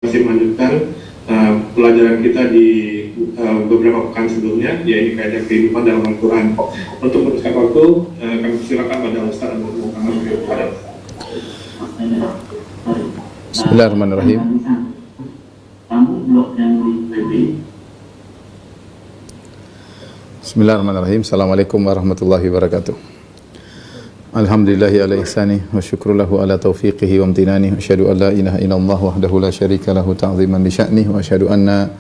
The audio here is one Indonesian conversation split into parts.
Masih melanjutkan pelajaran kita di beberapa pekan sebelumnya, yaitu kaidah kehidupan dalam Al-Quran. Untuk meneruskan waktu, kami silakan pada Ustaz untuk membukakan kepada Bismillahirrahmanirrahim. Bismillahirrahmanirrahim. Assalamualaikum warahmatullahi wabarakatuh. Alhamdulillahi ala ihsani wa syukrulahu ala taufiqihi wa amtinani wa asyhadu an la ilaha illallah wahdahu la syarika lahu ta'ziman li sya'nih wa asyhadu anna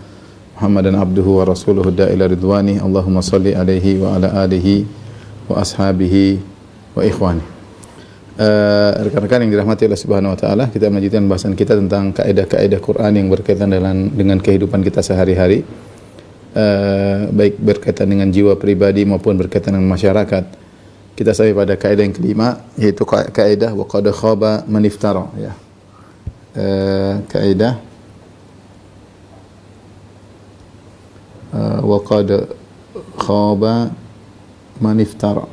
Muhammadan abduhu wa rasuluhu da'ila ridwani. Allahumma salli alaihi wa ala alihi wa ashabihi wa ikhwani. Rekan-rekan yang dirahmati Allah Subhanahu wa taala, kita melanjutkan bahasan kita tentang kaidah-kaidah Quran yang berkaitan dengan kehidupan kita sehari-hari, baik berkaitan dengan jiwa pribadi maupun berkaitan dengan masyarakat. Kita sampai pada kaidah yang kelima, yaitu kaidah wa qad khaba man iftara, ya. Kaidah wa qad khaba man iftara.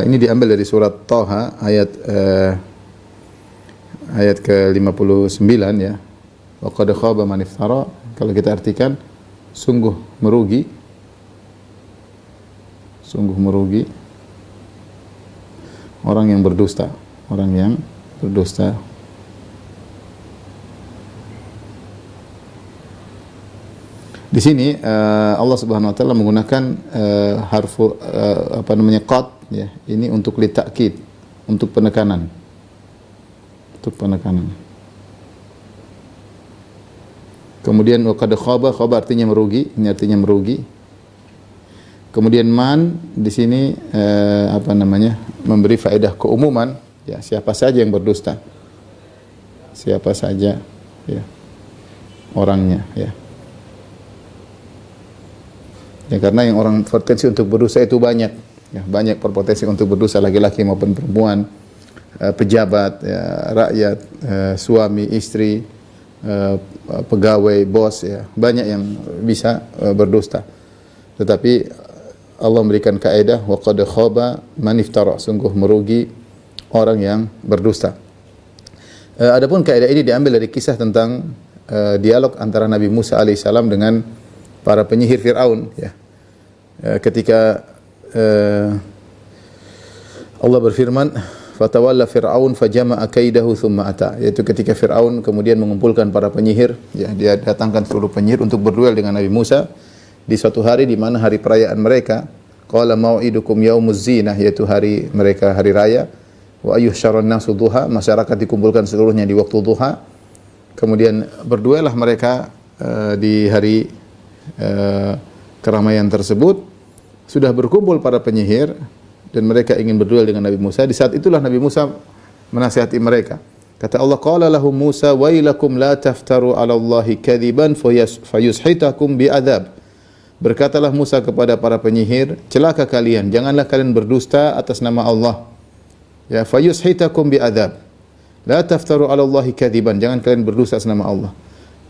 Ini diambil dari surat Thaha ayat ke-59, ya. Wa qad khaba man iftara, kalau kita artikan sungguh merugi orang yang berdusta, Di sini Allah Subhanahu wa taala menggunakan qad, ya. Ini untuk litakkid, untuk penekanan. Kemudian wa qad khaba artinya merugi, ini artinya merugi. Kemudian man di sini memberi faedah keumuman, ya, siapa saja yang berdusta. Siapa saja, ya, orangnya, ya. Ya, karena yang orang berpotensi untuk berdosa itu banyak, ya, banyak berpotensi untuk berdosa, laki-laki maupun perempuan, pejabat, ya, rakyat, suami, istri, pegawai, bos, ya, banyak yang bisa berdusta. Tetapi Allah memberikan kaidah wa qad khaba man iftara, sungguh merugi orang yang berdusta. Adapun kaidah ini diambil dari kisah tentang dialog antara Nabi Musa alaihissalam dengan para penyihir Firaun, ya. Ketika Allah berfirman, fatawalla Fir'aun fajama'a kaidahu thumma ata, yaitu ketika Firaun kemudian mengumpulkan para penyihir, ya, dia datangkan seluruh penyihir untuk berduel dengan Nabi Musa di suatu hari di mana hari perayaan mereka. Qala mau'idukum yaumuz zinah, yaitu hari mereka hari raya. Wa ayyuhsyarun nasu duha, masyarakat dikumpulkan seluruhnya di waktu duha. Kemudian berduelah mereka di hari keramaian tersebut. Sudah berkumpul para penyihir dan mereka ingin berduel dengan Nabi Musa. Di saat itulah Nabi Musa menasihati mereka. Kata Allah, qala lahum Musa wailakum la taftaru 'ala Allahi kadziban fayushitakum bi'adzab. Berkatalah Musa kepada para penyihir, celaka kalian, janganlah kalian berdusta atas nama Allah. Ya, fayushitakum bi'adzab. La taftaru 'ala Allahi kadziban, jangan kalian berdusta atas nama Allah.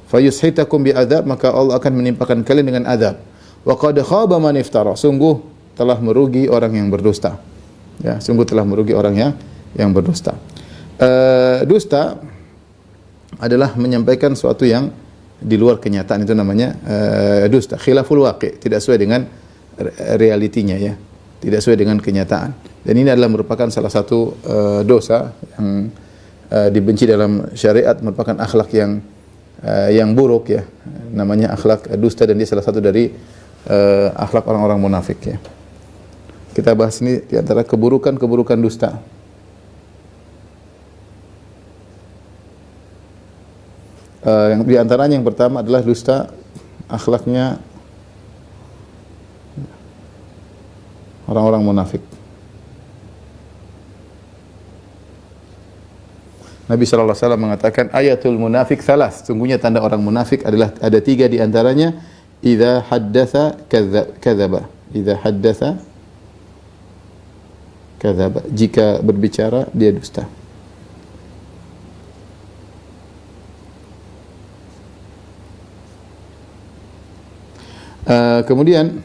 Fayushitakum bi'adzab, maka Allah akan menimpakan kalian dengan azab. Wa qad khaba man iftara, sungguh telah merugi orang yang berdusta. Ya, sungguh telah merugi orang yang berdusta. Dusta adalah menyampaikan sesuatu yang di luar kenyataan, itu namanya dusta, khilaful waqi', tidak sesuai dengan realitinya, ya, tidak sesuai dengan kenyataan. Dan ini adalah merupakan salah satu dosa yang dibenci dalam syariat, merupakan akhlak yang buruk, ya, namanya akhlak dusta, dan dia salah satu dari akhlak orang-orang munafik, ya. Kita bahas ini di antara keburukan dusta. Yang di antaranya yang pertama adalah dusta akhlaknya orang-orang munafik. Nabi sallallahu alaihi wasallam mengatakan ayatul munafik salas, sungguhnya tanda orang munafik adalah ada 3 di antaranya, idza haddatsa kadzaba, idza haddatsa kadzaba, jika berbicara dia dusta. Kemudian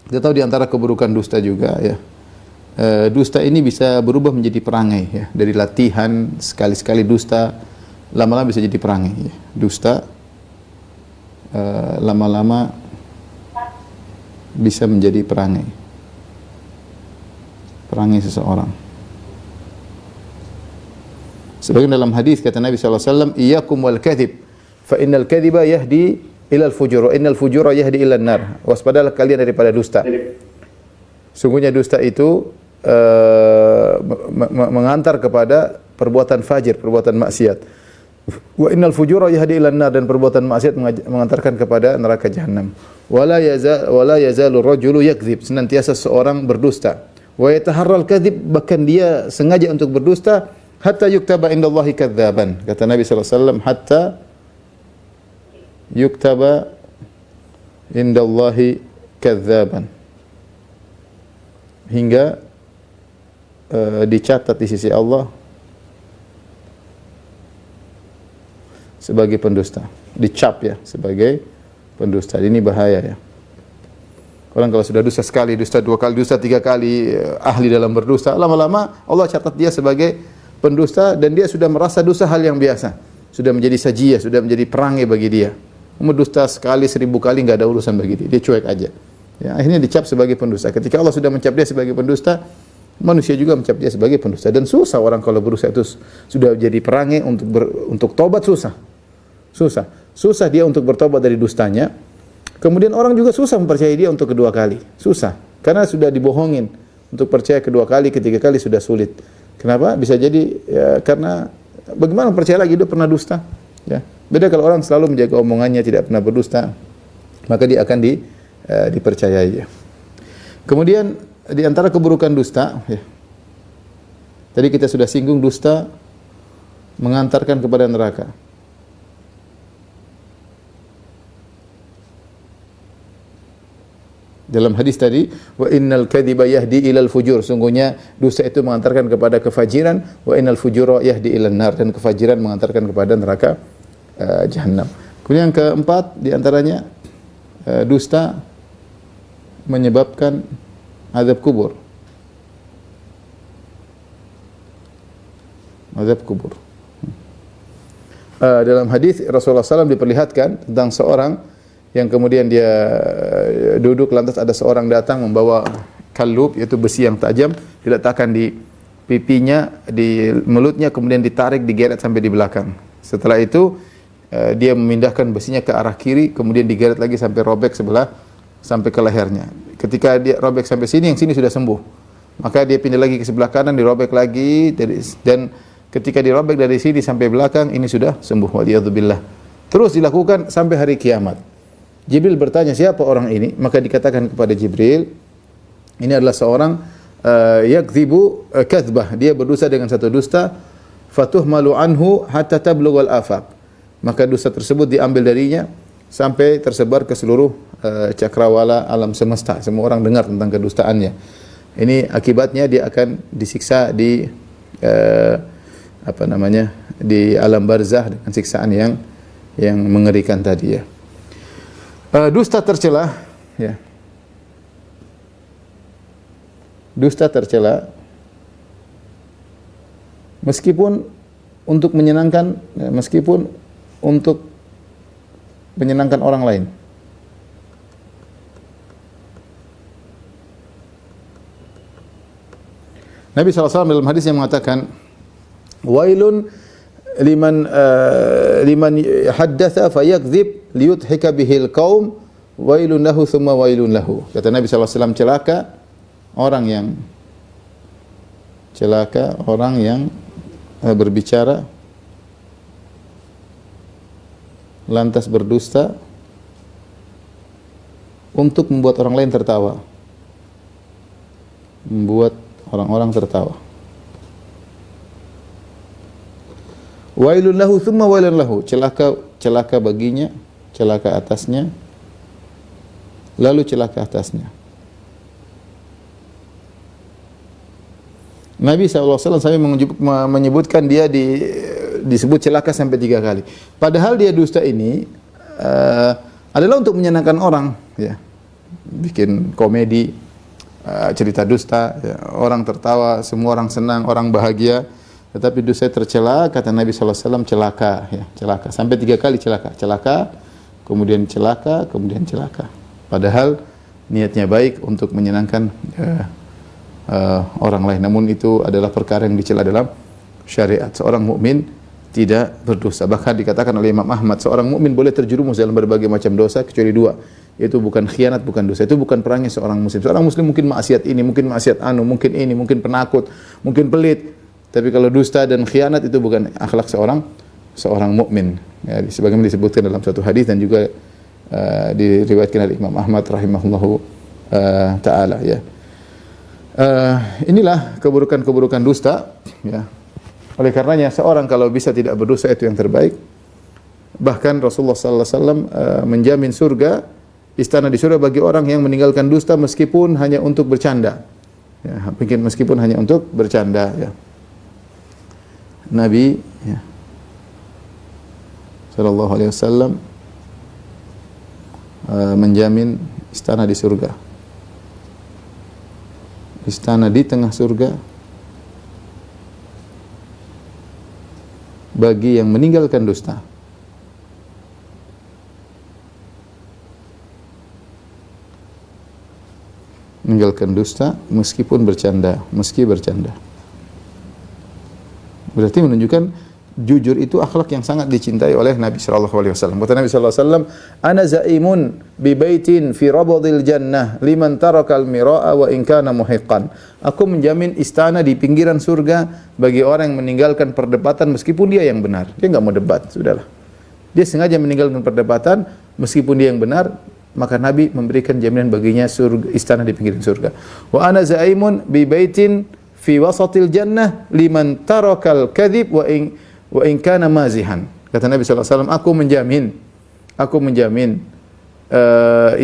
kita tahu di antara keburukan dusta juga, ya, dusta ini bisa berubah menjadi perangai ya. Dari latihan sekali-sekali dusta, lama-lama bisa jadi perangai ya. Dusta lama-lama bisa menjadi perangai seseorang. Sebagaimana dalam hadis kata Nabi SAW, iyyakum wal kadhib fa innal kadhiba yahdi ilal fujur wa innal fujura yahdi ilan nar. Waspadalah kalian daripada dusta. Sungguhnya dusta itu mengantar kepada perbuatan fajir, perbuatan maksiat. Wa innal fujura yahdi ilan nar, dan perbuatan maksiat mengantarkan kepada neraka jahanam. Wala yazalu rajulu yakdzib, senantiasa seorang berdusta. Wa yataharral kadhib, bahkan dia sengaja untuk berdusta, hatta yuktaba indallahi kadzaban. Kata Nabi sallallahu alaihi wasallam, hatta yuktaba indallahi kadzaban, hingga dicatat di sisi Allah sebagai pendusta, dicap ya sebagai pendusta. Ini bahaya ya. Orang kalau sudah dusta sekali, dusta dua kali, dusta tiga kali, ahli dalam berdusta, lama-lama Allah catat dia sebagai pendusta, dan dia sudah merasa dosa hal yang biasa, sudah menjadi sajiyah, sudah menjadi perangai bagi dia. Mendusta sekali, 1000 kali nggak ada urusan bagi dia cuek aja. Ya, akhirnya dicap sebagai pendusta. Ketika Allah sudah mencap dia sebagai pendusta, manusia juga mencap dia sebagai pendusta. Dan susah orang kalau berusaha itu sudah jadi perangai untuk tobat, susah dia untuk bertobat dari dustanya. Kemudian orang juga susah mempercayai dia untuk kedua kali. Susah. Karena sudah dibohongin. Untuk percaya kedua kali, ketiga kali sudah sulit. Kenapa? Bisa jadi ya, karena bagaimana percaya lagi dia pernah dusta? Ya. Beda kalau orang selalu menjaga omongannya, tidak pernah berdusta, maka dia akan dipercayai. Ya. Kemudian di antara keburukan dusta, ya, tadi kita sudah singgung, dusta mengantarkan kepada neraka. Dalam hadis tadi, wa innal kadhiba yahdi ilal fujur, sungguhnya dusta itu mengantarkan kepada kefajiran, wa innal fujura yahdi ilan nar, dan kefajiran mengantarkan kepada neraka jahanam. Kemudian yang keempat di antaranya, dusta menyebabkan azab kubur. Azab kubur. Dalam hadis Rasulullah SAW diperlihatkan tentang seorang yang kemudian dia duduk, lantas ada seorang datang membawa kalub, yaitu besi yang tajam, diletakkan di pipinya, di mulutnya, kemudian ditarik, digeret sampai di belakang. Setelah itu dia memindahkan besinya ke arah kiri, kemudian digeret lagi sampai robek sebelah, sampai ke lehernya. Ketika dia robek sampai sini, yang sini sudah sembuh. Maka dia pindah lagi ke sebelah kanan, dirobek lagi, dan ketika dirobek dari sini sampai belakang, ini sudah sembuh. Waliyadzubillah. Terus dilakukan sampai hari kiamat. Jibril bertanya, siapa orang ini? Maka dikatakan kepada Jibril, ini adalah seorang yakdzibu kadzbah, dia berdusta dengan satu dusta, fatuhmalu anhu hatta tablughal afaq. Maka dusta tersebut diambil darinya sampai tersebar ke seluruh cakrawala alam semesta. Semua orang dengar tentang kedustaannya. Ini akibatnya dia akan disiksa di di alam barzah dengan siksaan yang mengerikan tadi ya. Dusta tercela, ya. Dusta tercela, meskipun untuk menyenangkan orang lain. Nabi SAW dalam hadis yang mengatakan, wailun liman haddatha fayakdzib liyudhika bihil qaum wailun lahu thumma wailun lahu. Kata Nabi SAW, celaka orang yang berbicara lantas berdusta untuk membuat orang lain tertawa, membuat orang-orang tertawa. Wailun lahu thumma wailun lahu, celaka baginya, celaka atasnya, lalu celaka atasnya. Nabi SAW sampai menyebutkan dia disebut celaka sampai 3 kali. Padahal dia dusta ini adalah untuk menyenangkan orang, ya, bikin komedi, cerita dusta, ya, orang tertawa, semua orang senang, orang bahagia. Tetapi dusta tercela, kata Nabi SAW, celaka, ya, celaka. Sampai 3 kali celaka, kemudian celaka, kemudian celaka. Padahal niatnya baik untuk menyenangkan orang lain. Namun itu adalah perkara yang dicela dalam syariat. Seorang mukmin tidak berdosa. Bahkan dikatakan oleh Imam Ahmad, seorang mukmin boleh terjerumus dalam berbagai macam dosa kecuali 2. Itu bukan khianat, bukan dosa. Itu bukan perangai seorang muslim. Seorang muslim mungkin maksiat ini, mungkin maksiat mungkin ini, mungkin penakut, mungkin pelit. Tapi kalau dusta dan khianat itu bukan akhlak seorang mukmin. Ya, sebagaimana disebutkan dalam satu hadis dan juga diriwayatkan oleh Imam Ahmad rahimahullahu taala, ya. Inilah keburukan-keburukan dusta, ya. Oleh karenanya seorang kalau bisa tidak berdosa itu yang terbaik. Bahkan Rasulullah sallallahu alaihi wasallam menjamin surga, istana di surga bagi orang yang meninggalkan dusta meskipun hanya untuk bercanda. Ya, meskipun hanya untuk bercanda, ya. Nabi, ya, sallallahu alaihi wasallam menjamin istana di surga. Istana di tengah surga bagi yang meninggalkan dusta. Meninggalkan dusta meskipun bercanda, meski bercanda. Berarti menunjukkan jujur itu akhlak yang sangat dicintai oleh Nabi sallallahu alaihi wasallam. Kata Nabi sallallahu alaihi wasallam, "Ana zaimun bi baitin fi rabdil jannah liman tarakal mira'a wa in kana muhiqqan." Aku menjamin istana di pinggiran surga bagi orang yang meninggalkan perdebatan meskipun dia yang benar. Dia enggak mau debat, sudahlah. Dia sengaja meninggalkan perdebatan meskipun dia yang benar, maka Nabi memberikan jaminan baginya surga, istana di pinggiran surga. Wa ana zaimun bi baitin fi wasatil jannah liman tarakal kadhib wa in kana mazihan. Kata Nabi sallallahu alaihi wasallam, aku menjamin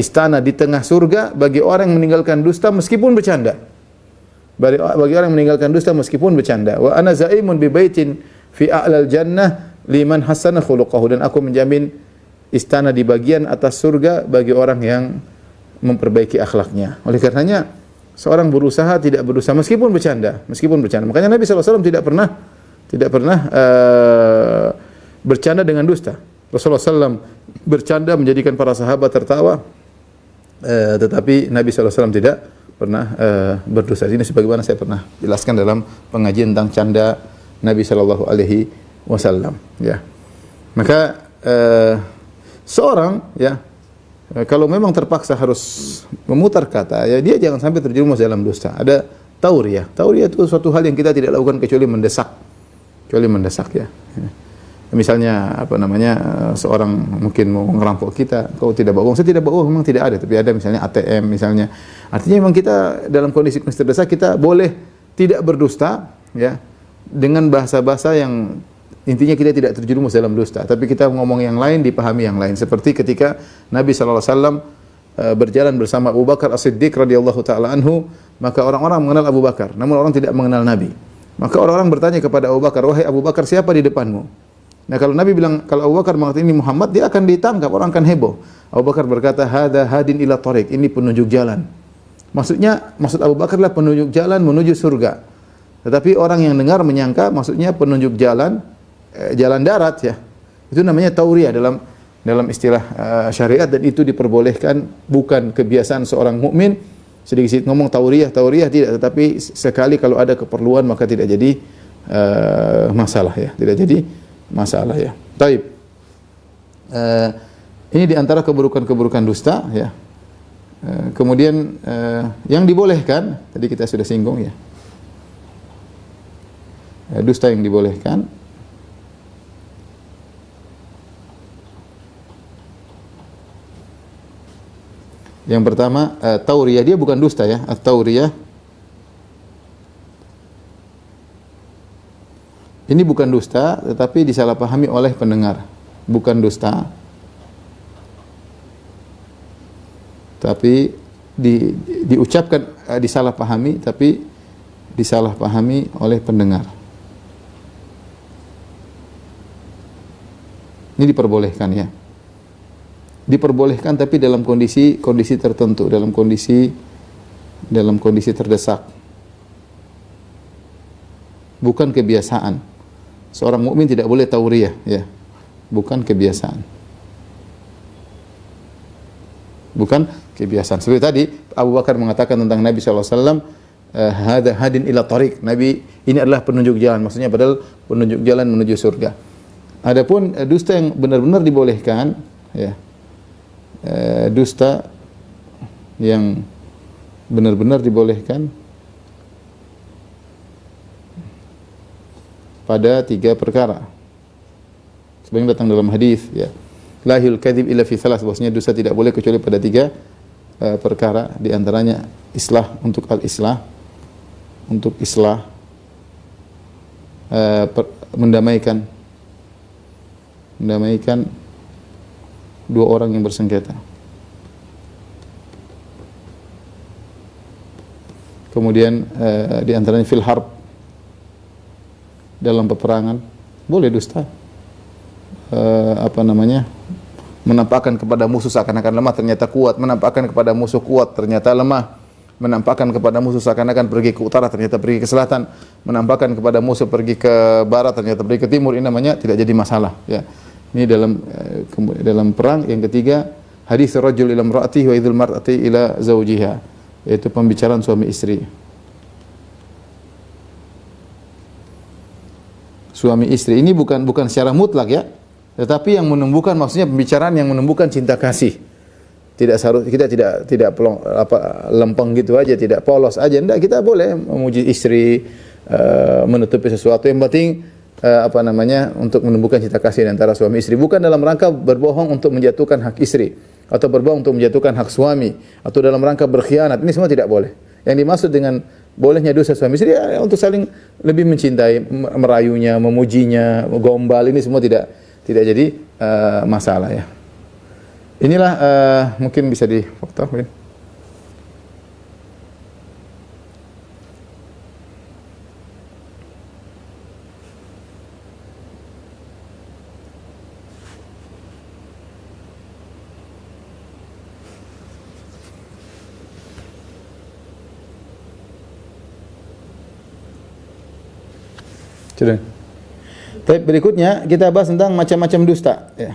istana di tengah surga bagi orang yang meninggalkan dusta meskipun bercanda. Bagi orang yang meninggalkan dusta meskipun bercanda. Wa ana zaimun bi baitin fi a'lal jannah liman hasana khuluquhu, dan aku menjamin istana di bagian atas surga bagi orang yang memperbaiki akhlaknya. Oleh karenanya seorang berusaha tidak berdosa meskipun bercanda. Makanya Nabi sallallahu alaihi wasallam tidak pernah bercanda dengan dusta. Rasulullah SAW bercanda menjadikan para sahabat tertawa, tetapi Nabi SAW tidak pernah berdusta. Ini sebagaimana saya pernah jelaskan dalam pengajian tentang canda Nabi Shallallahu Alaihi Wasallam. Ya, maka seorang, ya, kalau memang terpaksa harus memutar kata, ya dia jangan sampai terjerumus dalam dusta. Ada tauriyah. Tauriyah itu suatu hal yang kita tidak lakukan kecuali mendesak, ya. Misalnya seorang mungkin mau ngerampok kita, kau tidak bawa uang, saya tidak bawa uang, memang tidak ada, tapi ada misalnya ATM misalnya. Artinya memang kita dalam kondisi terdesak kita boleh tidak berdusta, ya, dengan bahasa-bahasa yang intinya kita tidak terjerumus dalam dusta, tapi kita ngomong yang lain dipahami yang lain. Seperti ketika Nabi sallallahu alaihi wasallam berjalan bersama Abu Bakar As-Siddiq radhiyallahu taala anhu, maka orang-orang mengenal Abu Bakar, namun orang tidak mengenal Nabi. Maka orang-orang bertanya kepada Abu Bakar, "Wahai Abu Bakar, siapa di depanmu?" Nah, kalau Nabi bilang, kalau Abu Bakar mengatakan ini Muhammad, dia akan ditangkap, orang akan heboh. Abu Bakar berkata, "Hada hadin ila thariq," ini penunjuk jalan. Maksud Abu Bakar adalah penunjuk jalan menuju surga. Tetapi orang yang dengar menyangka maksudnya penunjuk jalan jalan darat, ya. Itu namanya tauriyah dalam istilah syariat, dan itu diperbolehkan, bukan kebiasaan seorang mukmin sedikit ngomong tauriyah tidak, tetapi sekali kalau ada keperluan maka tidak jadi masalah, ya. Tidak jadi masalah, ya. Taib. Ini diantara keburukan-keburukan dusta, ya. Kemudian yang dibolehkan tadi kita sudah singgung, ya. Dusta yang dibolehkan. Yang pertama tauriyah, dia bukan dusta, ya. At-tauriyah ini bukan dusta, tetapi disalahpahami oleh pendengar. Bukan dusta, tapi diucapkan disalahpahami, tapi disalahpahami oleh pendengar. Ini diperbolehkan, ya. Diperbolehkan tapi dalam kondisi tertentu, dalam kondisi dalam kondisi terdesak. Bukan kebiasaan. Seorang mukmin tidak boleh tauriah, ya. Bukan kebiasaan. Bukan kebiasaan. Seperti tadi Abu Bakar mengatakan tentang Nabi sallallahu alaihi wasallam, "Hadza hadin ila tariq." Nabi ini adalah penunjuk jalan, maksudnya padahal penunjuk jalan menuju surga. Adapun dusta yang benar-benar dibolehkan, ya. Dusta yang benar-benar dibolehkan pada 3 perkara. Sebagaimana datang dalam hadis, ya. Lahil kadzib illa fi salas, bahwasanya dusta tidak boleh kecuali pada 3 perkara, di antaranya islah, untuk al-islah, untuk islah, mendamaikan 2 orang yang bersengketa. Kemudian di antaranya fil harb, dalam peperangan boleh dusta. Menampakkan kepada musuh seakan-akan lemah, ternyata kuat. Menampakkan kepada musuh kuat, ternyata lemah. Menampakkan kepada musuh seakan-akan pergi ke utara, ternyata pergi ke selatan. Menampakkan kepada musuh pergi ke barat, ternyata pergi ke timur. Ini namanya tidak jadi masalah, ya. Ini dalam perang. Yang ketiga, hadis rajul ila imra'atihi wa idzul mar'ati ila zawjiha, yaitu pembicaraan suami istri. Suami istri ini bukan secara mutlak, ya. Tetapi yang menumbuhkan, maksudnya pembicaraan yang menumbuhkan cinta kasih. Kita tidak lempeng gitu aja, tidak polos aja. Enggak, kita boleh memuji istri, menutupi sesuatu. Yang penting untuk menumbuhkan cinta kasih di antara suami istri, bukan dalam rangka berbohong untuk menjatuhkan hak istri, atau berbohong untuk menjatuhkan hak suami, atau dalam rangka berkhianat. Ini semua tidak boleh. Yang dimaksud dengan bolehnya dosa suami istri, ya, untuk saling lebih mencintai, merayunya, memujinya, gombal, ini semua tidak jadi masalah, ya. Inilah mungkin bisa difoto, mungkin. Sudah. Baik, berikutnya kita bahas tentang macam-macam dusta, ya.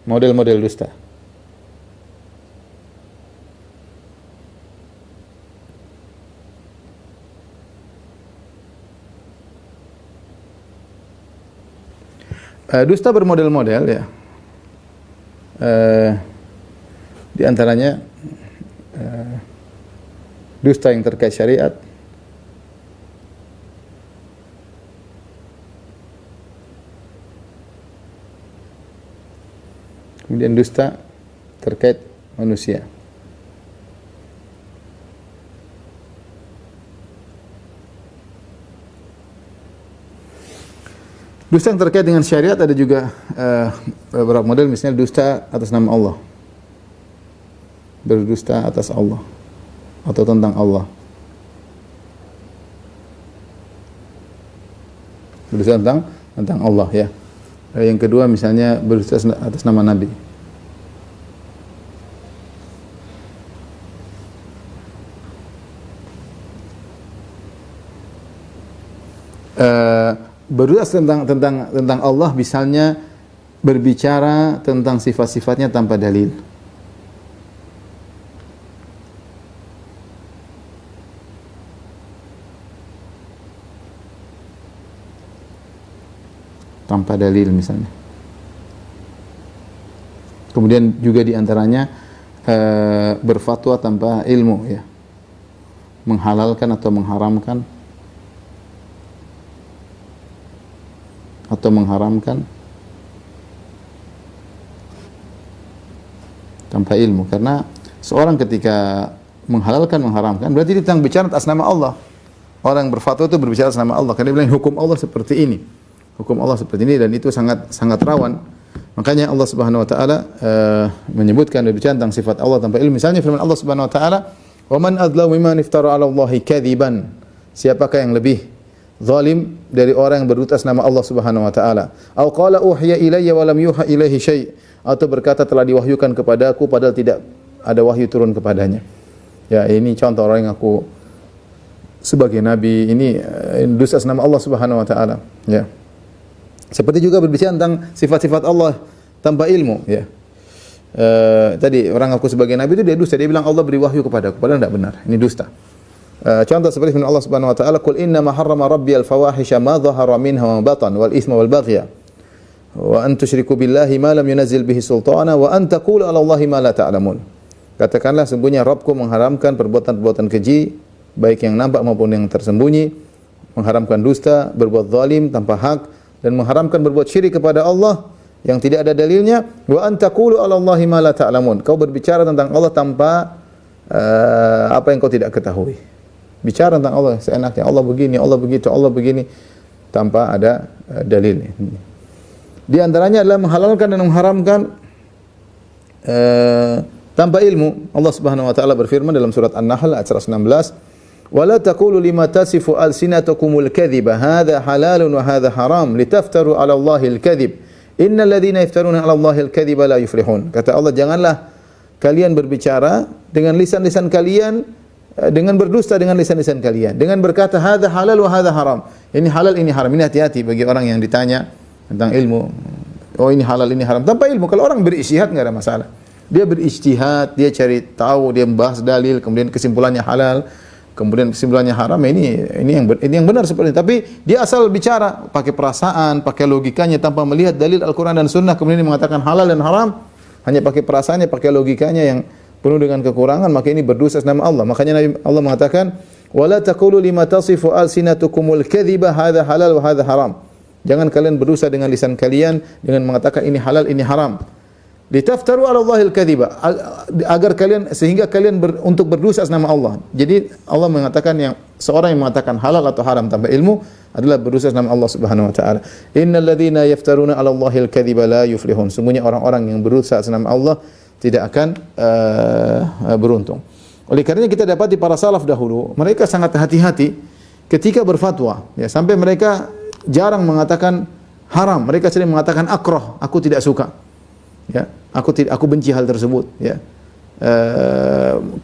Model-model dusta. Dusta bermodel-model, ya. Di antaranya dusta yang terkait syariat, kemudian dusta terkait manusia. Dusta yang terkait dengan syariat ada juga beberapa model, misalnya dusta atas nama Allah, berdusta atas Allah atau tentang Allah, berdusta tentang Allah, ya. Yang kedua misalnya berdusta atas nama Nabi. Berdusta tentang Allah, misalnya berbicara tentang sifat-sifatnya tanpa dalil. Tanpa dalil misalnya. Kemudian juga diantaranya berfatwa tanpa ilmu, ya. Menghalalkan atau mengharamkan tanpa ilmu. Karena seorang ketika menghalalkan, mengharamkan, berarti dia sedang bicara atas nama Allah. Orang yang berfatwa itu berbicara atas nama Allah. Karena dia bilang hukum Allah seperti ini. Hukum Allah seperti ini, dan itu sangat rawan. Makanya Allah Subhanahu wa taala menyebutkan berbicara tentang sifat Allah tanpa ilmu. Misalnya firman Allah Subhanahu wa taala, "Wa man adlamu mimman iftara 'ala Allahi kadziban." Siapakah yang lebih zalim dari orang yang berdusta atas nama Allah Subhanahu wa taala? Au qala uhiya ilayya wa lam yuha ilaihi syai', atau berkata telah diwahyukan kepadaku padahal tidak ada wahyu turun kepadanya. Ya, ini contoh orang yang aku sebagai nabi, ini dusta nama Allah Subhanahu wa taala, ya. Seperti juga berbicara tentang sifat-sifat Allah tanpa ilmu, ya. Tadi orang aku sebagai nabi itu dia dusta, dia bilang Allah beri wahyu kepadaku, padahal tidak benar. Ini dusta. Contoh seperti firman Allah Subhanahu wa taala, "Qul inna ma harrama rabbi al-fawahisha ma dhahara minha wa batan wal itsma wal baghya wa an tusyriku billahi ma lam yunzil bihi sultana wa an taqulu 'ala Allahi ma la ta'lamun." Katakanlah sungguhnya Rabbku mengharamkan perbuatan-perbuatan keji, baik yang nampak maupun yang tersembunyi, mengharamkan dusta, berbuat zalim tanpa hak, dan mengharamkan berbuat syirik kepada Allah yang tidak ada dalilnya. Wa an taqulu 'ala Allahi ma la ta'lamun. Kau berbicara tentang Allah tanpa apa yang kau tidak ketahui. Bicara tentang Allah seenaknya, Allah begini, Allah begitu, Allah begini, tanpa ada dalilnya. Di antaranya adalah menghalalkan dan mengharamkan tanpa ilmu. Allah Subhanahu wa taala berfirman dalam surat An-Nahl ayat 116, "Wala taqulu lima tasifu alsinatukumul kadhiba hadza halalun wa hadza haram litaftaru 'ala Allahil kadhib. Innal ladzina yaftaruna 'ala Allahil kadhiba la yuflihun." Kata Allah, janganlah kalian berbicara dengan lisan-lisan kalian, dengan berdusta dengan lisan-lisan kalian, dengan berkata hadza halal wa hadza haram. Ini halal, ini haram. Ini hati-hati bagi orang yang ditanya tentang ilmu. Oh, ini halal, ini haram. Tanpa ilmu, kalau orang berijtihad enggak ada masalah. Dia berijtihad, dia cari tahu, dia membahas dalil, kemudian kesimpulannya halal, kemudian kesimpulannya haram. Ini yang benar seperti itu. Tapi dia asal bicara pakai perasaan, pakai logikanya tanpa melihat dalil Al-Qur'an dan Sunnah, kemudian dia mengatakan halal dan haram, hanya pakai perasaannya, pakai logikanya yang penuh dengan kekurangan, maka ini berdosa nama Allah. Makanya Allah mengatakan, "Wala taqulu lima tasifu alsinatukumul kadhiba hadza halal wa hadza haram." Jangan kalian berdosa dengan lisan kalian dengan mengatakan ini halal, ini haram. Litaftaru 'ala Allahil kadhiba, agar kalian, sehingga kalian untuk berdosa nama Allah. Jadi Allah mengatakan yang seorang yang mengatakan halal atau haram tanpa ilmu adalah berdosa nama Allah Subhanahu wa taala. Innal ladzina yaftaruna 'ala Allahil kadhiba la yuflihun. Sungguhnya orang-orang yang berdosa nama Allah tidak akan beruntung. Oleh karenanya kita dapat di para salaf dahulu, mereka sangat hati-hati ketika berfatwa, ya, sampai mereka jarang mengatakan haram, mereka sering mengatakan akrah, aku tidak suka. Ya, aku benci hal tersebut, ya.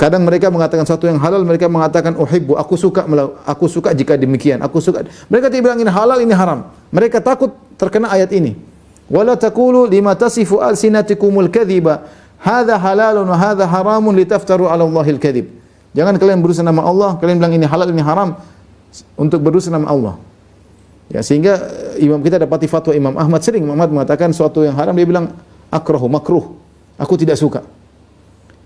Kadang mereka mengatakan sesuatu yang halal, mereka mengatakan uhibbu, aku suka jika demikian, aku suka. Mereka tidak bilang ini halal, ini haram. Mereka takut terkena ayat ini. Wala taqulu lima tasifu alsinatikumul kadhiba hadza halalun wa hadza haramun litaftaru 'ala Allahil kadhib. Jangan kalian berusaha nama Allah, kalian bilang ini halal, ini haram untuk berusaha nama Allah. Ya, sehingga imam kita dapati fatwa Imam Ahmad, sering Imam Ahmad mengatakan sesuatu yang haram, dia bilang akrahu, makruh, aku tidak suka.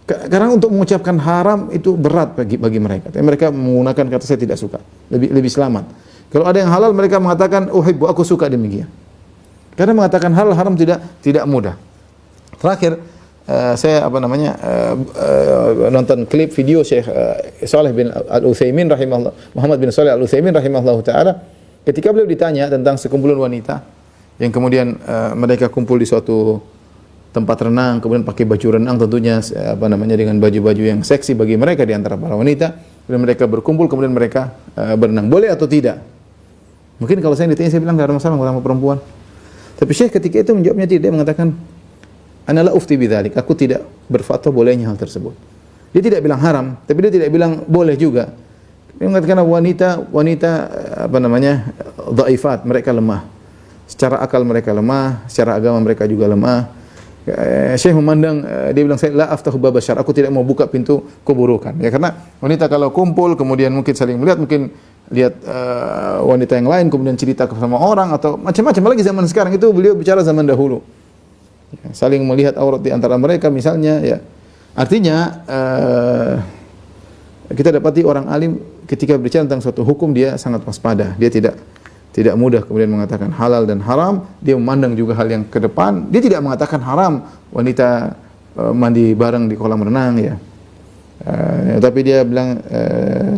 Karena untuk mengucapkan haram itu berat bagi mereka. Mereka menggunakan kata saya tidak suka, lebih selamat. Kalau ada yang halal, mereka mengatakan uhibbu, aku suka demikian. Karena mengatakan halal haram tidak mudah. Terakhir saya nonton klip video Syekh Shalih bin Al-Utsaimin rahimahullah, Muhammad bin Shalih Al-Utsaimin rahimahullahu taala, ketika beliau ditanya tentang sekumpulan wanita yang kemudian mereka kumpul di suatu tempat renang, kemudian pakai baju renang tentunya dengan baju-baju yang seksi bagi mereka di antara para wanita, kemudian mereka berkumpul, kemudian mereka berenang. Boleh atau tidak? Mungkin kalau saya ditanya, saya bilang enggak ada masalah sama perempuan. Tapi Syekh ketika itu menjawabnya tidak, dia mengatakan ana la ufti bidzalik, aku tidak berfatwa bolehnya hal tersebut. Dia tidak bilang haram, tapi dia tidak bilang boleh juga. Dia mengatakan wanita dhaifat, mereka lemah. Secara akal mereka lemah, secara agama mereka juga lemah. Syekh memandang, dia bilang saya la aftahu bab syarr, aku tidak mau buka pintu keburukan. Ya, karena wanita kalau kumpul kemudian mungkin saling melihat, mungkin lihat wanita yang lain kemudian cerita sama orang atau macam-macam. Lagi zaman sekarang itu beliau bicara zaman dahulu. Ya, saling melihat aurat di antara mereka misalnya, ya. Artinya kita dapati orang alim ketika berbicara tentang suatu hukum dia sangat waspada. Dia tidak mudah kemudian mengatakan halal dan haram. Dia memandang juga hal yang ke depan. Dia tidak mengatakan haram wanita mandi bareng di kolam renang, ya. Tapi dia bilang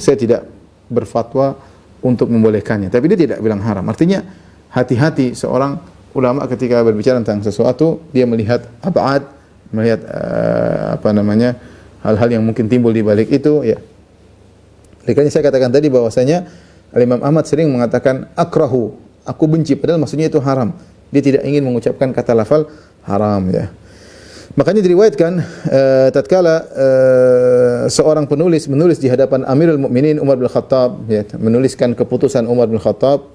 saya tidak berfatwa untuk membolehkannya. Tapi dia tidak bilang haram. Artinya hati-hati seorang ulama ketika berbicara tentang sesuatu, dia melihat ab'ad, melihat hal-hal yang mungkin timbul di balik itu, ya. Makanya saya katakan tadi bahwasanya Imam Ahmad sering mengatakan akrahu, aku benci, padahal maksudnya itu haram. Dia tidak ingin mengucapkan kata lafal haram, ya. Makanya diriwayatkan tatkala seorang penulis menulis di hadapan Amirul Mukminin Umar bin Khattab, ya, menuliskan keputusan Umar bin Khattab,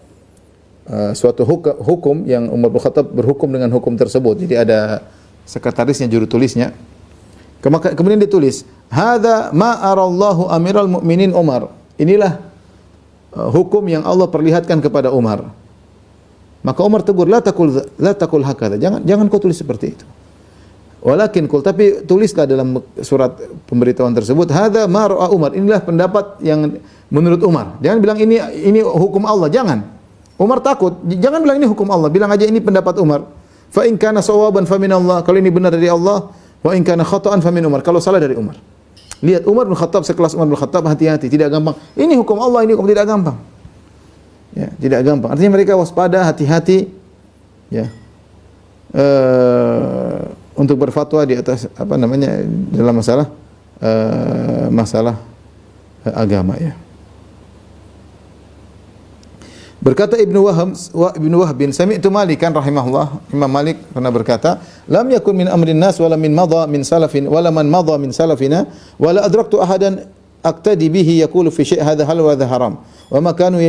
suatu hukum yang Umar bin Khattab berhukum dengan hukum tersebut. Jadi ada sekretarisnya, juru tulisnya. Kemudian ditulis, "Hadza ma arallahu Amirul Mukminin Umar." Inilah hukum yang Allah perlihatkan kepada Umar. Maka Umar tegur, la takul hakadha. Jangan kau tulis seperti itu. Walakin kul, tapi tulislah dalam surat pemberitahuan tersebut, hadza ma ra'a Umar. Inilah pendapat yang menurut Umar. Jangan bilang ini hukum Allah, jangan. Umar takut. Jangan bilang ini hukum Allah, bilang aja ini pendapat Umar. Fa in kana shawaban fa min Allah. Kalau ini benar dari Allah, wa in kana khata'an fa min Umar. Kalau salah dari Umar. Lihat Umar bin Khattab, sekelas Umar bin Khattab, hati-hati, tidak gampang. Ini hukum Allah, ini hukum, tidak gampang. Ya, tidak gampang. Artinya mereka waspada, hati-hati, ya. Untuk berfatwa di atas dalam masalah agama, ya. Berkata Ibnu Wahb bin Sami'tu Malikan rahimahullah, Imam Malik pernah berkata, lam yakun min amrin nas wala min madha min salafin wala man madha min salafina wala adraktu ahadan aqtadi bihi yaqulu fi syai' hadha hal wa hadha haram wa ma kanu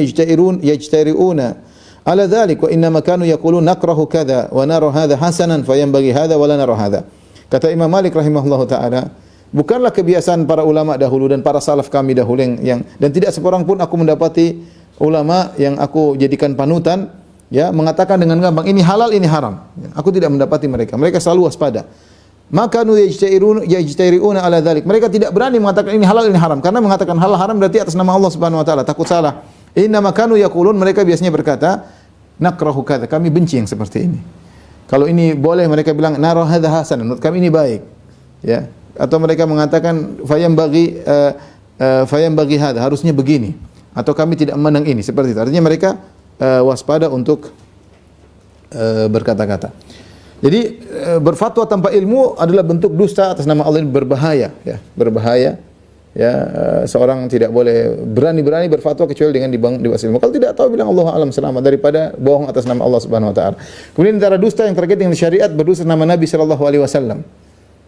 yajtari'una ala dhalik wa inna ma kanu yaqulun nakrahu kadha wa nara hadha hasanan fayanbaghi hadha wa la nara hadha. Kata Imam Malik rahimahullahu taala, bukanlah kebiasaan para ulama dahulu dan para salaf kami dahulu yang dan tidak seorang pun aku mendapati ulama yang aku jadikan panutan, ya, mengatakan dengan gampang ini halal ini haram. Aku tidak mendapati mereka. Mereka selalu waspada. Maka nu yajtari'una ala dzalik. Mereka tidak berani mengatakan ini halal ini haram, karena mengatakan halal haram berarti atas nama Allah Subhanahu wa taala, takut salah. Inna makanu yaqulun, mereka biasanya berkata nakrahu kadza, kami benci yang seperti ini. Kalau ini boleh mereka bilang nara hadza hasan, menurut kami ini baik. Ya. Atau mereka mengatakan fayam bagi hadza, harusnya begini. Atau kami tidak memandang ini, seperti itu. Artinya mereka waspada untuk berkata-kata. Jadi berfatwa tanpa ilmu adalah bentuk dusta atas nama Allah, ini berbahaya, ya, berbahaya. Ya, seorang tidak boleh berani-berani berfatwa kecuali dengan dibangun di atas ilmu. Kalau tidak tahu bilang Allah alam, selamat daripada bohong atas nama Allah Subhanahu wa taala. Kemudian antara dusta yang terkait dengan syariat, berdusta nama Nabi sallallahu alaihi wasallam.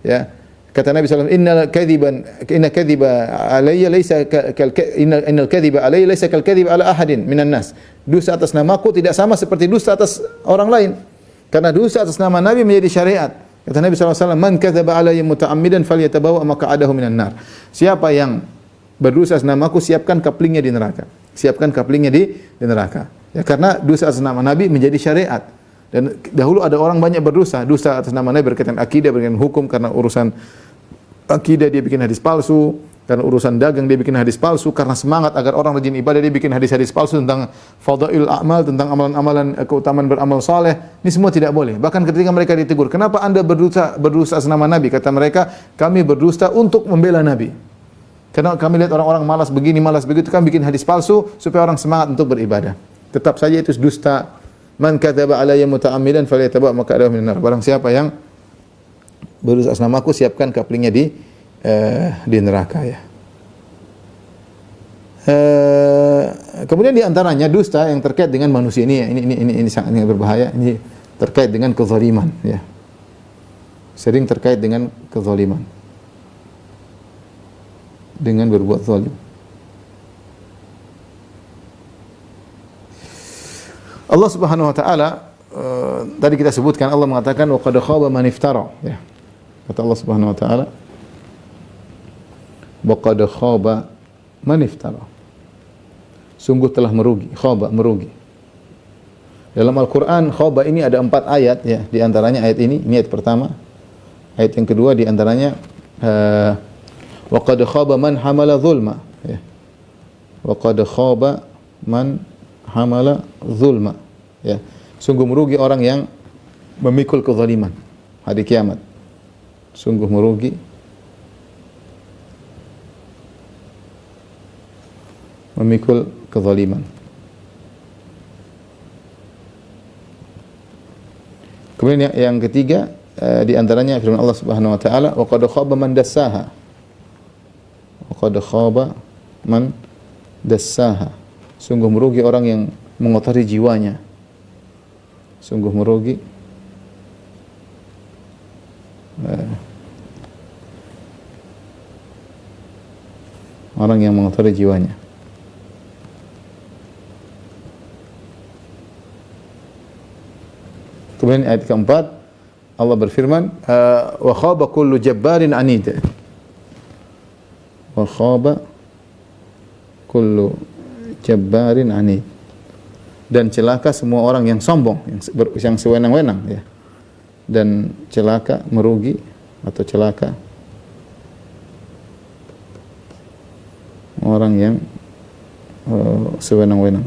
Ya. Kata Nabi sallallahu alaihi wasallam, inna kadhiba alayya laysa innal kadhiba alayya laysa kal kadhib ala ahadin minan nas. Dusta atas namaku tidak sama seperti dusta atas orang lain. Karena dusta atas nama Nabi menjadi syariat. Kata Nabi sallallahu alaihi wasallam, man kadzaba alayya muta'ammidan falyatabawa maq'adahu minan nar. Siapa yang berdusta atas namaku, siapkan kaplingnya di neraka. Siapkan kaplingnya di neraka. Ya, karena dusta atas nama Nabi menjadi syariat. Dan dahulu ada orang banyak berdusta atas nama Nabi berkaitan akidah, berkaitan hukum, karena urusan akidah dia bikin hadis palsu, karena urusan dagang dia bikin hadis palsu, karena semangat agar orang rajin ibadah dia bikin hadis-hadis palsu tentang fadail a'mal, tentang amalan-amalan keutamaan beramal saleh. Ini semua tidak boleh. Bahkan ketika mereka ditegur, "Kenapa Anda berdusta atas nama Nabi?" Kata mereka, "Kami berdusta untuk membela Nabi. Karena kami lihat orang-orang malas begini, malas begitu, kami bikin hadis palsu supaya orang semangat untuk beribadah." Tetap saja itu dusta. Man kadzaba alayya muta'ammidan falyatabawa maq'adahu minan nar. Barang siapa yang berdusta atas namaku, siapkan kaplingnya di neraka, ya. Kemudian di antaranya dusta yang terkait dengan manusia ini sangat berbahaya. Ini terkait dengan kezaliman, ya. Sering terkait dengan kezaliman. Dengan berbuat zalim. Allah Subhanahu wa taala tadi kita sebutkan, Allah mengatakan wa qad khaba man iftara, ya. Kata Allah Subhanahu wa taala, wa qad khaba man iftara. Sungguh telah merugi, khaba, merugi. Dalam Al-Qur'an khaba ini ada 4 ayat, ya. Di antaranya ayat ini ayat pertama. Ayat yang kedua di antaranya wa qad khaba man hamala zulma, ya. Wa qad khaba man hamala zulma, ya. Sungguh merugi orang yang memikul kezaliman hari kiamat. Sungguh merugi memikul kezaliman. Kemudian yang ketiga di antaranya firman Allah Subhanahu wa taala, wa qad khaba man dassaha. Wa qad khaba man dassaha. Sungguh merugi orang yang mengotori jiwanya. Sungguh merugi orang yang mengotori jiwanya. Kemudian ayat keempat, Allah berfirman, wa khaba kullu jabbarin anid. Wa khaba kullu jabbarin anid. Dan celaka semua orang yang sombong, yang sewenang-wenang, ya. Dan celaka, merugi atau celaka orang yang sewenang-wenang.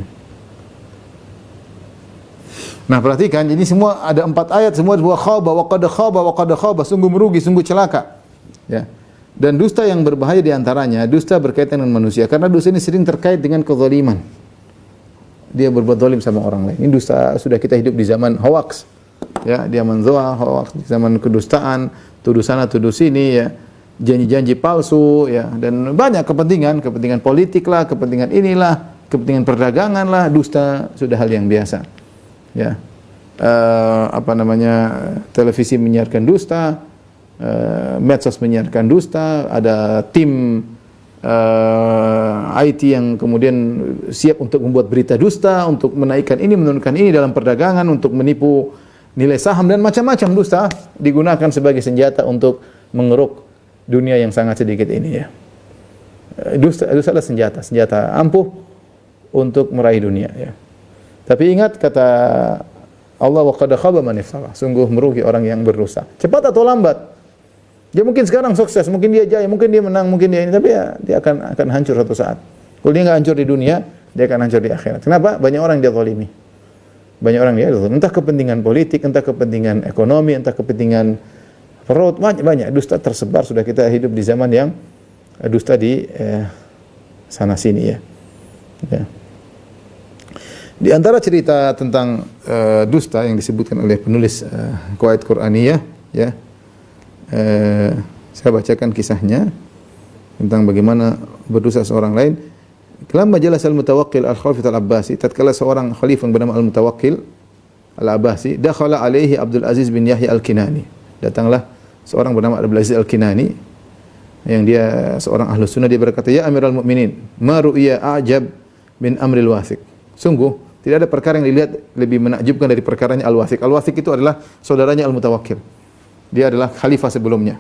Nah, perhatikan, ini semua ada 4 ayat, semua wa khaba wa qad khaba wa qad khaba, sungguh merugi, sungguh celaka. Ya. Dan dusta yang berbahaya di antaranya, dusta berkaitan dengan manusia, karena dusta ini sering terkait dengan kezaliman. Dia berbuat zalim sama orang lain. Ini dusta, sudah kita hidup di zaman hoax. Ya, dia menzoa hoax, di zaman kedustaan, tuduh sana tuduh sini, ya. Janji-janji palsu, ya, dan banyak kepentingan politik lah, kepentingan inilah, kepentingan perdagangan lah, dusta sudah hal yang biasa. Ya, televisi menyiarkan dusta, medsos menyiarkan dusta, ada tim IT yang kemudian siap untuk membuat berita dusta, untuk menaikkan ini, menurunkan ini dalam perdagangan, untuk menipu nilai saham dan macam-macam dusta digunakan sebagai senjata untuk mengeruk dunia yang sangat sedikit ini, ya. Dusta adalah senjata ampuh untuk meraih dunia, ya. Tapi ingat kata Allah, wa qad khaba man iftara, sungguh merugi orang yang berdosa. Cepat atau lambat. Dia mungkin sekarang sukses, mungkin dia jaya, mungkin dia menang, mungkin dia ini, tapi ya dia akan hancur suatu saat. Kalau dia enggak hancur di dunia, dia akan hancur di akhirat. Kenapa? Banyak orang dia zalimi. Banyak orang dia zalimi. Entah kepentingan politik, entah kepentingan ekonomi, entah kepentingan perut, banyak dusta tersebar. Sudah kita hidup di zaman yang dusta di sana sini, ya. Ya. Di antara cerita tentang dusta yang disebutkan oleh penulis Qawaid Qur'aniyah, ya, saya bacakan kisahnya tentang bagaimana berdosa seorang lain. Lamma jalasa al-Mutawakkil al-Khalifah al-Abbasi, tatkala seorang khalifah bernama al-Mutawakkil al-Abbasi, dakhala alaihi Abdul Aziz bin Yahya al-Kinani. Datanglah seorang bernama Abdul Aziz al-Kinani yang dia seorang ahlu sunnah. Dia berkata, ya Amirul Mukminin, ma ru'ya a'jab min amril wathiq. Sungguh tidak ada perkara yang dilihat lebih menakjubkan dari perkaranya Al-Wathiq. Al-Wathiq itu adalah saudaranya Al-Mutawakkil. Dia adalah khalifah sebelumnya.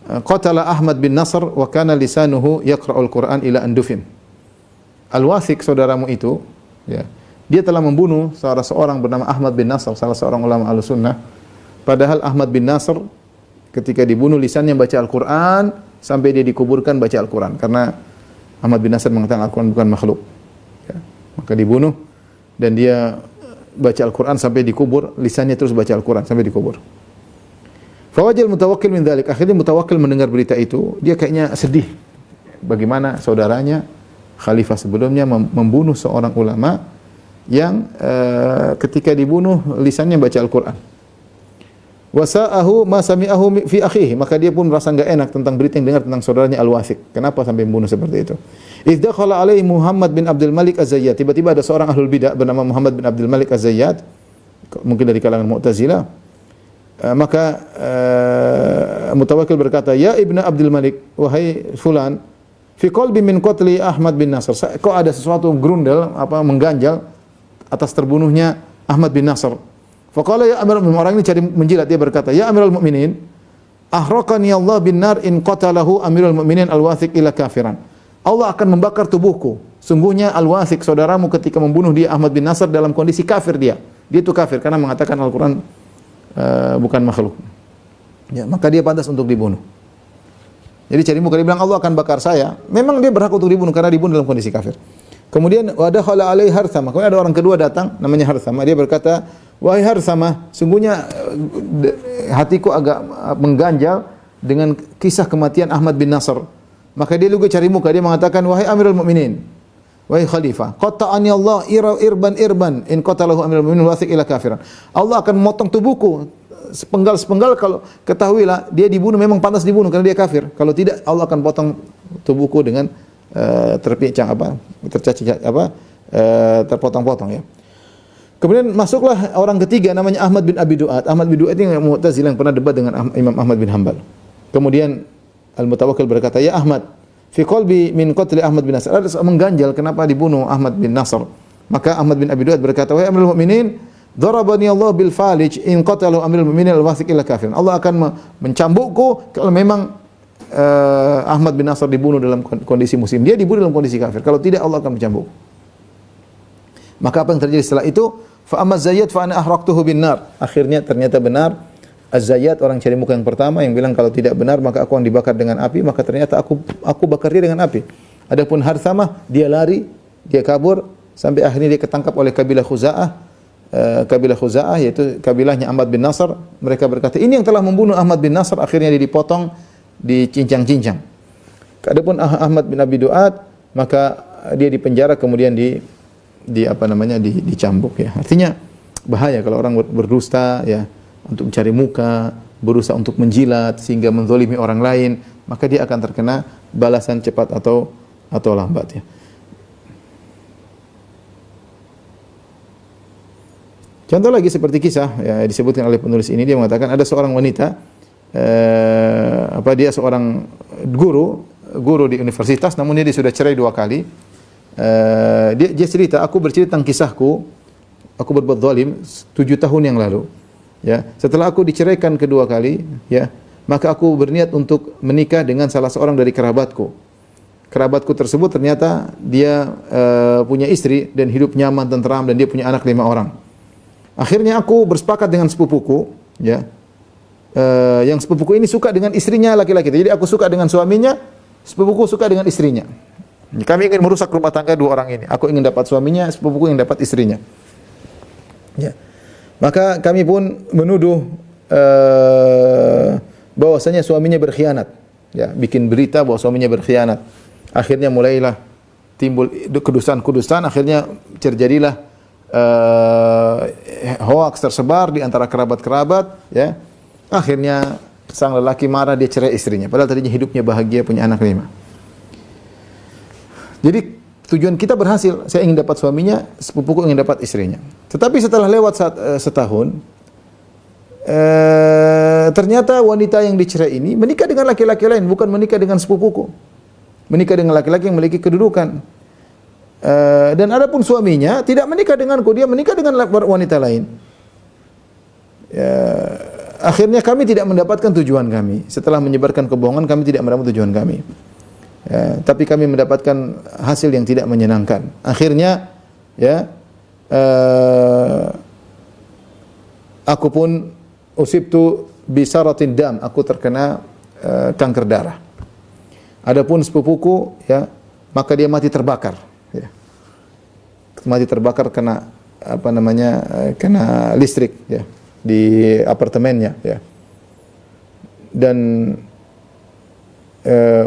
Qatala Ahmad bin Nasr wa kana lisanuhu yaqra'ul Qur'an ila andufin. Al-Wathiq, saudaramu itu, ya, dia telah membunuh salah seorang bernama Ahmad bin Nasr, salah seorang ulama Ahlussunnah. Padahal Ahmad bin Nasr ketika dibunuh lisannya baca Al-Qur'an sampai dia dikuburkan baca Al-Qur'an, karena Ahmad bin Nasr mengatakan Al-Qur'an bukan makhluk. Ya, maka dibunuh dan dia baca Al-Qur'an sampai dikubur, lisannya terus baca Al-Qur'an sampai dikubur. Fawajal Mutawakkil min dzalik. Akhirnya Mutawakkil mendengar berita itu, dia kayaknya sedih. Bagaimana saudaranya khalifah sebelumnya membunuh seorang ulama yang ketika dibunuh lisannya baca Al-Qur'an. Wasa'ahu ma sami'ahu fi akhihi, maka dia pun merasa enggak enak tentang berita yang dengar tentang saudaranya Al-Wathiq. Kenapa sampai membunuh seperti itu? Idza dakhala alaihi Muhammad bin Abdul Malik Az-Zayyad. Tiba-tiba ada seorang ahlul bidah bernama Muhammad bin Abdul Malik Az-Zayyad, mungkin dari kalangan Mu'tazilah. Maka Mutawakkil berkata, ya Ibnu Abdul Malik, wahai fulan, fi qalbi min qatli Ahmad bin Nasr. Kok ada sesuatu gerundel, mengganjal atas terbunuhnya Ahmad bin Nasr. Faqala ya Amirul Mukminin, orang ini cari menjilat, dia berkata, ya Amirul Mukminin, ahraqani Allah bin nar in qatalahu Amirul Mukminin Al-Wathiq ila kafiran. Allah akan membakar tubuhku. Sungguhnya Al-Wathiq, saudaramu, ketika membunuh dia Ahmad bin Nasr dalam kondisi kafir dia. Dia itu kafir karena mengatakan Al-Qur'an bukan makhluk. Ya, maka dia pantas untuk dibunuh. Jadi cari muka, dia bilang Allah akan bakar saya. Memang dia berhak untuk dibunuh karena dibunuh dalam kondisi kafir. Kemudian wa dakhala alaihi Harthama. Kemudian ada orang kedua datang namanya Harthama. Dia berkata, wahai Harthama, sungguhnya hatiku agak mengganjal dengan kisah kematian Ahmad bin Nasr. Maka dia juga cari muka, dia mengatakan, wahai Amirul Mukminin, wahai khalifah, qata'ani Allah irban in qatalahu Amirul Mukminin Wathiq ila kafiran. Allah akan memotong tubuhku sepenggal-sepenggal kalau ketahuilah dia dibunuh, memang pantas dibunuh karena dia kafir. Kalau tidak, Allah akan potong tubuhku dengan terpotong-potong, ya. Kemudian masuklah orang ketiga namanya Ahmad bin Abi Du'ad. Ahmad bin Du'ad ini Mu'tazilah yang pernah debat dengan Imam Ahmad bin Hanbal. Kemudian Al-Mutawakkil berkata, ya Ahmad, fi qalbi min qatli Ahmad bin Nasr. Ada mengganjal kenapa dibunuh Ahmad bin Nasr. Maka Ahmad bin Abi Duad berkata, "Wahai Amirul Mukminin, darabani Allah bil falij in qatalu Amirul Mukminin al-wathiq illa kafirin." Allah akan mencambukku kalau memang Ahmad bin Nasr dibunuh dalam kondisi muslim. Dia dibunuh dalam kondisi kafir. Kalau tidak Allah akan mencambuk. Maka apa yang terjadi setelah itu? Fa amma Zayyad fa ana ahraqtuhu bin nar. Akhirnya ternyata benar Az-Zayyad orang cari muka yang pertama yang bilang kalau tidak benar maka aku akan dibakar dengan api, maka ternyata aku bakar dia dengan api. Adapun Harthamah dia lari, dia kabur sampai akhirnya dia ketangkap oleh kabilah Khuza'ah yaitu kabilahnya Ahmad bin Nasr. Mereka berkata, "Ini yang telah membunuh Ahmad bin Nasr." Akhirnya dia dipotong, dicincang-cincang. Adapun Ahmad bin Abi Duad maka dia dipenjara kemudian dicambuk ya. Artinya bahaya kalau orang berdusta ya, untuk mencari muka, berusaha untuk menjilat sehingga menzalimi orang lain, maka dia akan terkena balasan cepat atau lambat ya. Contoh lagi seperti kisah ya, disebutkan oleh penulis ini, dia mengatakan ada seorang wanita dia seorang guru di universitas, namun dia sudah cerai 2 kali. Dia cerita, aku bercerita tentang kisahku, aku berbuat zalim 7 tahun yang lalu. Ya, setelah aku diceraikan kedua kali, ya, maka aku berniat untuk menikah dengan salah seorang dari kerabatku. Kerabatku tersebut ternyata dia punya istri dan hidup nyaman, tenteram, dan dia punya anak 5 orang. Akhirnya aku bersepakat dengan sepupuku, ya, yang sepupuku ini suka dengan istrinya laki-laki. Jadi aku suka dengan suaminya, sepupuku suka dengan istrinya. Kami ingin merusak rumah tangga 2 orang ini. Aku ingin dapat suaminya, sepupuku ingin dapat istrinya. Ya. Maka kami pun menuduh bahwasanya suaminya berkhianat. Ya, bikin berita bahwa suaminya berkhianat. Akhirnya mulailah timbul kedustaan-kedustaan, akhirnya terjadilah hoaks tersebar di antara kerabat-kerabat, ya. Akhirnya sang lelaki marah, dia cerai istrinya. Padahal tadinya hidupnya bahagia, punya anak 5. Jadi tujuan kita berhasil. Saya ingin dapat suaminya, sepupuku ingin dapat istrinya. Tetapi setelah lewat setahun, ternyata wanita yang dicerai ini menikah dengan laki-laki lain, bukan menikah dengan sepupuku. Menikah dengan laki-laki yang memiliki kedudukan. Dan adapun suaminya tidak menikah denganku, dia menikah dengan wanita lain. Akhirnya kami tidak mendapatkan tujuan kami. Setelah menyebarkan kebohongan, kami tidak mendapatkan tujuan kami. Tapi kami mendapatkan hasil yang tidak menyenangkan. Akhirnya, ya, aku pun usibtu bisaratin dam, aku terkena kanker darah. Adapun sepupuku, ya, maka dia mati terbakar. Ya. Mati terbakar kena kena listrik, ya, di apartemennya, ya. Dan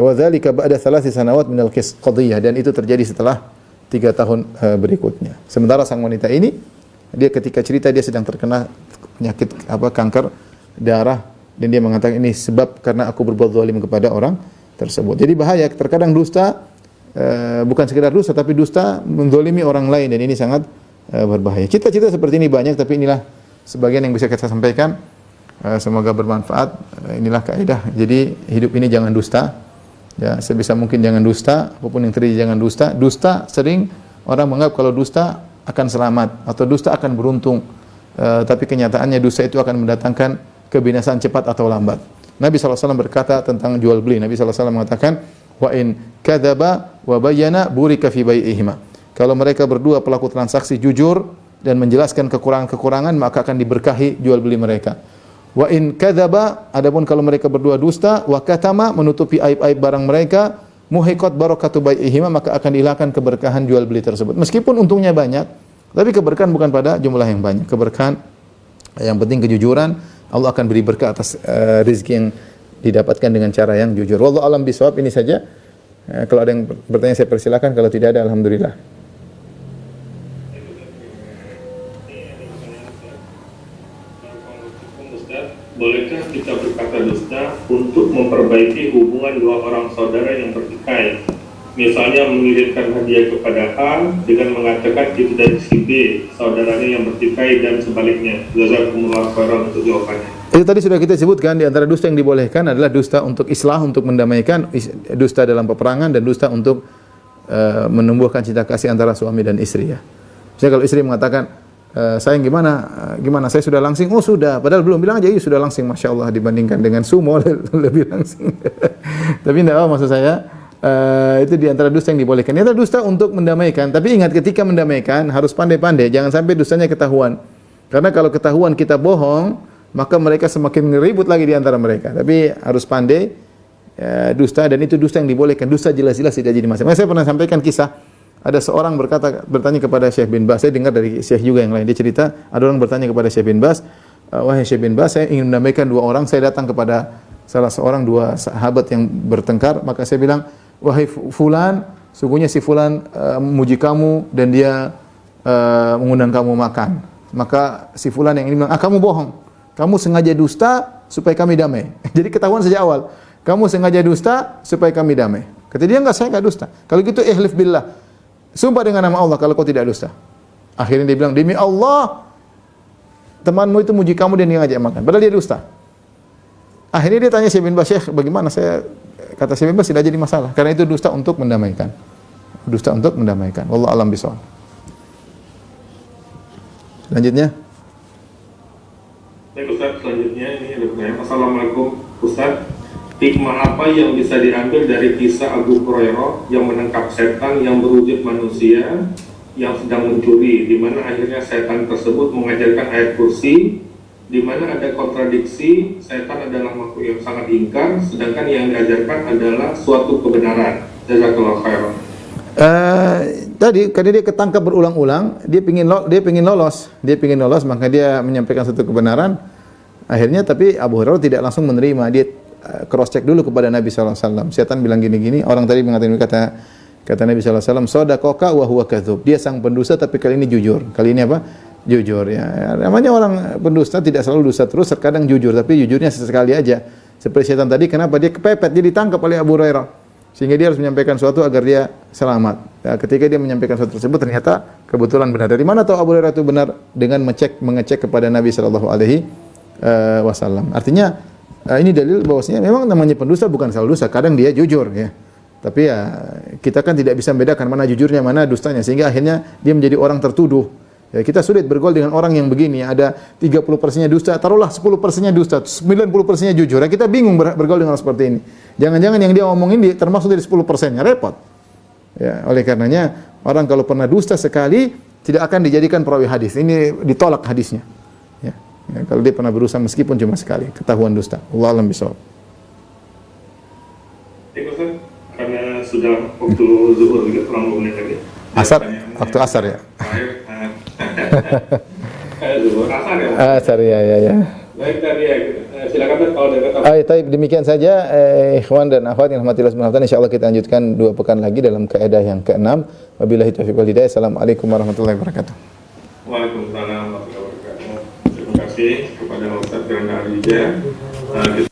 wa dzalika ba'da 3 sanawat min al-qadhiyah, dan itu terjadi setelah 3 tahun berikutnya. Sementara sang wanita ini, dia ketika cerita dia sedang terkena penyakit kanker darah, dan dia mengatakan ini sebab karena aku berbuat zalim kepada orang tersebut. Jadi bahaya, terkadang dusta bukan sekedar dusta, tapi dusta menzalimi orang lain, dan ini sangat berbahaya. Cita-cita seperti ini banyak, tapi inilah sebagian yang bisa kita sampaikan. Semoga bermanfaat. Inilah kaidah. Jadi hidup ini jangan dusta. Ya, sebisa mungkin jangan dusta. Apapun yang terjadi jangan dusta. Dusta sering orang menganggap kalau dusta akan selamat atau dusta akan beruntung. Tapi kenyataannya dusta itu akan mendatangkan kebinasaan cepat atau lambat. Nabi SAW berkata tentang jual beli. Nabi SAW mengatakan, wa in kadzaba wa bayyana burika fi bai'ihima. Kalau mereka berdua pelaku transaksi jujur dan menjelaskan kekurangan-kekurangan, maka akan diberkahi jual beli mereka. Wa in kadzaba, adapun kalau mereka berdua dusta, wa katama, menutupi aib-aib barang mereka, muhiqat barakatu bai'ihima, maka akan dihilangkan keberkahan jual beli tersebut. Meskipun untungnya banyak, tapi keberkahan bukan pada jumlah yang banyak. Keberkahan yang penting kejujuran, Allah akan beri berkah atas rezeki yang didapatkan dengan cara yang jujur. Wallahu alam bisawab. Ini saja. Kalau ada yang bertanya saya persilakan, kalau tidak ada alhamdulillah. Bolehkah kita berkata dusta untuk memperbaiki hubungan 2 orang saudara yang bertikai? Misalnya mengirimkan hadiah kepada A dengan mengatakan itu dari si B, saudaranya yang bertikai, dan sebaliknya. Jazakumullah khairan untuk jawabannya. Itu tadi sudah kita sebutkan, di antara dusta yang dibolehkan adalah dusta untuk islah, untuk mendamaikan, dusta dalam peperangan, dan dusta untuk menumbuhkan cinta kasih antara suami dan istri ya. Misalnya kalau istri mengatakan, sayang gimana saya sudah langsing, oh sudah, padahal belum, bilang aja iya sudah langsing, Masya Allah, dibandingkan dengan sumo lebih langsing. Tapi tidak apa, maksud saya itu di antara dusta yang dibolehkan. Itu dusta untuk mendamaikan, tapi ingat ketika mendamaikan harus pandai-pandai, jangan sampai dustanya ketahuan. Karena kalau ketahuan kita bohong, maka mereka semakin ribut lagi di antara mereka. Tapi harus pandai dusta, dan itu dusta yang dibolehkan. Dusta jelas-jelas tidak jadi masalah. Saya pernah sampaikan kisah, ada seorang bertanya kepada Syekh bin Baz. Saya dengar dari Syekh juga yang lain. Dia cerita, ada orang bertanya kepada Syekh bin Baz, wahai Syekh bin Baz, saya ingin mendamaikan dua orang. Saya datang kepada salah seorang, dua sahabat yang bertengkar. Maka saya bilang, wahai Fulan, sungguhnya si Fulan memuji kamu dan dia mengundang kamu makan. Maka si Fulan yang ini bilang, kamu bohong. Kamu sengaja dusta supaya kami damai. Jadi ketahuan sejak awal. Kamu sengaja dusta supaya kami damai. Kata dia, enggak, saya enggak dusta. Kalau gitu ihlif billah. Sumpah dengan nama Allah kalau kau tidak dusta. Akhirnya dia bilang, demi Allah, temanmu itu muji kamu dan dia ngajak makan. Padahal dia dusta. Akhirnya dia tanya Syekh bin Baz, Syekh, bagaimana? Kata Syekh bin Baz, tidak jadi masalah. Karena itu dusta untuk mendamaikan. Dusta untuk mendamaikan. Wallahu a'lam bishawab. Selanjutnya. Baik Ustaz, selanjutnya ini ada pertanyaan. Assalamualaikum Ustaz, hikmah apa yang bisa diambil dari kisah Abu Hurairah yang menangkap setan yang berwujud manusia yang sedang mencuri, di mana akhirnya setan tersebut mengajarkan ayat kursi, di mana ada kontradiksi, setan adalah makhluk yang sangat ingkar, sedangkan yang diajarkan adalah suatu kebenaran. Jazakallahu khairan. Tadi karena dia ketangkap berulang-ulang, dia pingin lolos, maka dia menyampaikan satu kebenaran. Akhirnya tapi Abu Hurairah tidak langsung menerima, dia cross check dulu kepada Nabi sallallahu alaihi wasallam. Setan bilang gini-gini, orang tadi mengatakan kata Nabi sallallahu alaihi wasallam, "Shadaqaka wa huwa kadzdzub." Dia sang pendusta tapi kali ini jujur. Kali ini apa? Jujur ya. Namanya orang pendusta tidak selalu dusta terus, terkadang jujur, tapi jujurnya sesekali aja. Seperti setan tadi, kenapa dia kepepet, dia ditangkap oleh Abu Hurairah. Sehingga dia harus menyampaikan sesuatu agar dia selamat. Ya, ketika dia menyampaikan sesuatu tersebut ternyata kebetulan benar. Dari mana tahu Abu Hurairah itu benar? Dengan mengecek kepada Nabi sallallahu alaihi wasallam. Artinya ini dalil bahwasanya memang namanya pendusta bukan selalu dusta, kadang dia jujur ya. Tapi ya kita kan tidak bisa membedakan mana jujurnya, mana dustanya, sehingga akhirnya dia menjadi orang tertuduh. Ya, kita sulit bergaul dengan orang yang begini, ada 30%-nya dusta, taruhlah 10%-nya dusta, 90%-nya jujur. Ya, kita bingung bergaul dengan orang seperti ini. Jangan-jangan yang dia omongin termasuk dari 10%-nya, repot. Ya, oleh karenanya orang kalau pernah dusta sekali tidak akan dijadikan perawi hadis. Ini ditolak hadisnya. Ya, kalau dia pernah berusaha meskipun cuma sekali, ketahuan dusta. Wallahu a'lam bishawab. Karena sudah waktu zuhur juga kurang 2 menit lagi. Asar, waktu asar ya. Zuhur asar ya. Asar ya. Baik tadi ya, silakan kalau ada kata. Demikian saja ikhwan dan akhwat yang rahmatillah subhanahu wa taala. Insyaallah kita lanjutkan 2 pekan lagi dalam kaidah yang ke-6. Wabillahi taufiq wal hidayah. Assalamualaikum warahmatullahi wabarakatuh. Waalaikumsalam warahmatullahi wabarakatuh. Terima kasih kepada Ustaz Firanda Alijah.